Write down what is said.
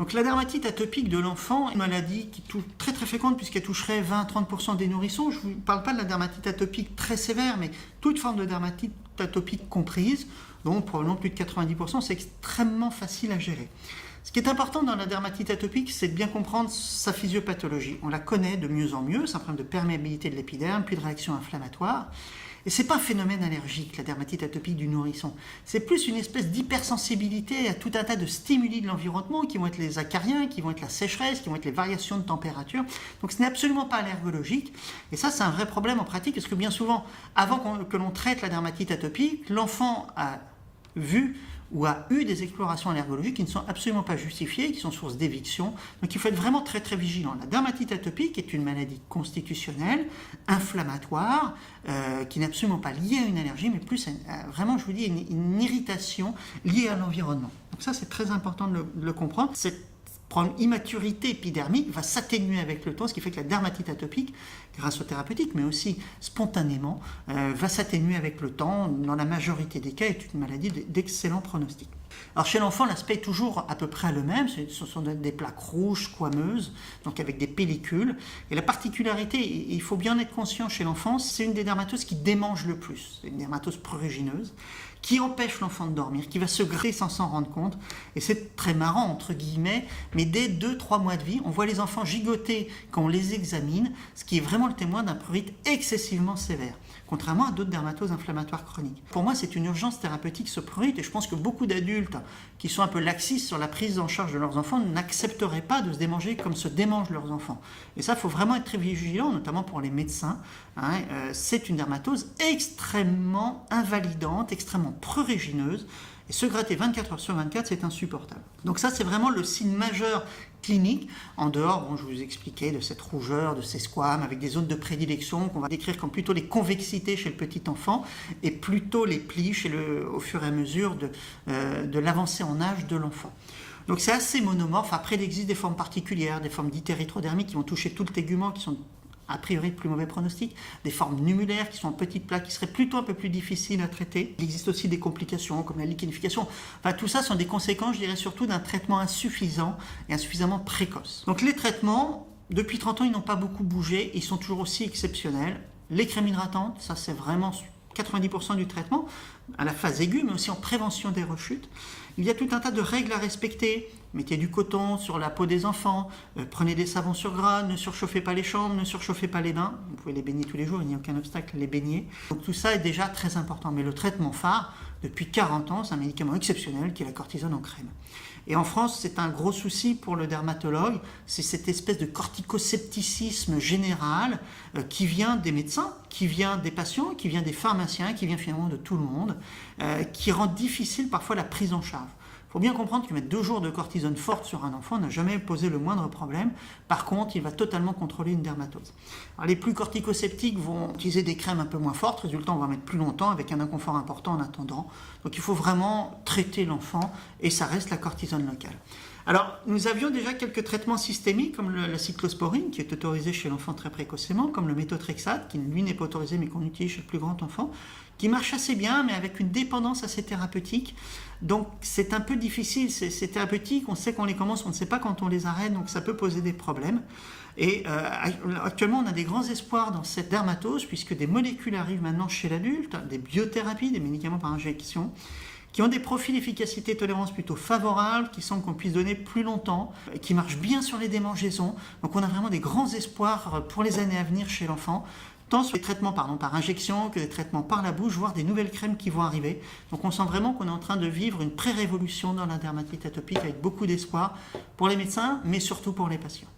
Donc la dermatite atopique de l'enfant est une maladie qui est très très fréquente puisqu'elle toucherait 20-30% des nourrissons. Je ne vous parle pas de la dermatite atopique très sévère, mais toute forme de dermatite atopique comprise, donc probablement plus de 90%, c'est extrêmement facile à gérer. Ce qui est important dans la dermatite atopique, c'est de bien comprendre sa physiopathologie. On la connaît de mieux en mieux, c'est un problème de perméabilité de l'épiderme, puis de réaction inflammatoire. Et ce n'est pas un phénomène allergique, la dermatite atopique du nourrisson. C'est plus une espèce d'hypersensibilité à tout un tas de stimuli de l'environnement qui vont être les acariens, qui vont être la sécheresse, qui vont être les variations de température. Donc ce n'est absolument pas allergologique. Et ça, c'est un vrai problème en pratique, parce que bien souvent, avant que l'on traite la dermatite atopique, l'enfant a vu ou a eu des explorations allergologiques qui ne sont absolument pas justifiées, qui sont source d'éviction. Donc il faut être vraiment très très vigilant. La dermatite atopique est une maladie constitutionnelle, inflammatoire, qui n'est absolument pas liée à une allergie, mais plus vraiment, je vous dis, une irritation liée à l'environnement. Donc ça, c'est très important de le comprendre. Cette immaturité épidermique va s'atténuer avec le temps, ce qui fait que la dermatite atopique, grâce aux thérapeutiques, mais aussi spontanément, va s'atténuer avec le temps. Dans la majorité des cas, est une maladie d'excellent pronostic. Alors chez l'enfant, l'aspect est toujours à peu près le même. Ce sont des plaques rouges squameuses, donc avec des pellicules. Et la particularité, il faut bien être conscient chez l'enfant, c'est une des dermatoses qui démange le plus. C'est une dermatose prurigineuse qui empêche l'enfant de dormir, qui va se gratter sans s'en rendre compte. Et c'est très marrant, entre guillemets, mais dès 2-3 mois de vie, on voit les enfants gigoter quand on les examine, ce qui est vraiment le témoin d'un prurite excessivement sévère, contrairement à d'autres dermatoses inflammatoires chroniques. Pour moi, c'est une urgence thérapeutique, ce prurite, et je pense que beaucoup d'adultes qui sont un peu laxistes sur la prise en charge de leurs enfants n'accepteraient pas de se démanger comme se démangent leurs enfants. Et ça, il faut vraiment être très vigilant, notamment pour les médecins. C'est une dermatose extrêmement invalidante, extrêmement prurigineuse, et se gratter 24 heures sur 24, c'est insupportable. Donc ça, c'est vraiment le signe majeur clinique, en dehors, je vous expliquais, de cette rougeur, de ces squames, avec des zones de prédilection qu'on va décrire comme plutôt les convexités chez le petit enfant, et plutôt les plis au fur et à mesure de l'avancée en âge de l'enfant. Donc c'est assez monomorphe. Après, il existe des formes particulières, des formes d'hyérythrodermie qui vont toucher tout le tégument, qui sont a priori de plus mauvais pronostic, des formes numulaires qui sont en petites plaques, qui seraient plutôt un peu plus difficiles à traiter. Il existe aussi des complications comme la lichenification. Enfin, tout ça sont des conséquences, je dirais surtout, d'un traitement insuffisant et insuffisamment précoce. Donc les traitements, depuis 30 ans, ils n'ont pas beaucoup bougé, ils sont toujours aussi exceptionnels. Les crèmes hydratantes, ça c'est vraiment 90% du traitement, à la phase aiguë, mais aussi en prévention des rechutes. Il y a tout un tas de règles à respecter. Mettez du coton sur la peau des enfants, prenez des savons sur gras, ne surchauffez pas les chambres, ne surchauffez pas les bains. Vous pouvez les baigner tous les jours, il n'y a aucun obstacle à les baigner. Donc tout ça est déjà très important. Mais le traitement phare, depuis 40 ans, c'est un médicament exceptionnel qui est la cortisone en crème. Et en France, c'est un gros souci pour le dermatologue, c'est cette espèce de corticoscepticisme général qui vient des médecins, qui vient des patients, qui vient des pharmaciens, qui vient finalement de tout le monde, qui rend difficile parfois la prise en charge. Il faut bien comprendre que mettre 2 jours de cortisone forte sur un enfant n'a jamais posé le moindre problème. Par contre, il va totalement contrôler une dermatose. Alors, les plus corticosceptiques vont utiliser des crèmes un peu moins fortes. Résultat, on va mettre plus longtemps avec un inconfort important en attendant. Donc il faut vraiment traiter l'enfant et ça reste la cortisone locale. Alors, nous avions déjà quelques traitements systémiques comme la cyclosporine qui est autorisée chez l'enfant très précocement, comme le méthotrexate qui lui n'est pas autorisé mais qu'on utilise chez le plus grand enfant, qui marche assez bien mais avec une dépendance assez thérapeutique. Donc c'est un peu difficile, ces thérapeutiques, on sait qu'on les commence, on ne sait pas quand on les arrête, donc ça peut poser des problèmes. Et actuellement, on a des grands espoirs dans cette dermatose puisque des molécules arrivent maintenant chez l'adulte, des biothérapies, des médicaments par injection, qui ont des profils d'efficacité et tolérance plutôt favorables, qui semblent qu'on puisse donner plus longtemps, qui marchent bien sur les démangeaisons. Donc on a vraiment des grands espoirs pour les années à venir chez l'enfant, tant sur les traitements par injection que des traitements par la bouche, voire des nouvelles crèmes qui vont arriver. Donc on sent vraiment qu'on est en train de vivre une pré-révolution dans la dermatite atopique avec beaucoup d'espoir pour les médecins, mais surtout pour les patients.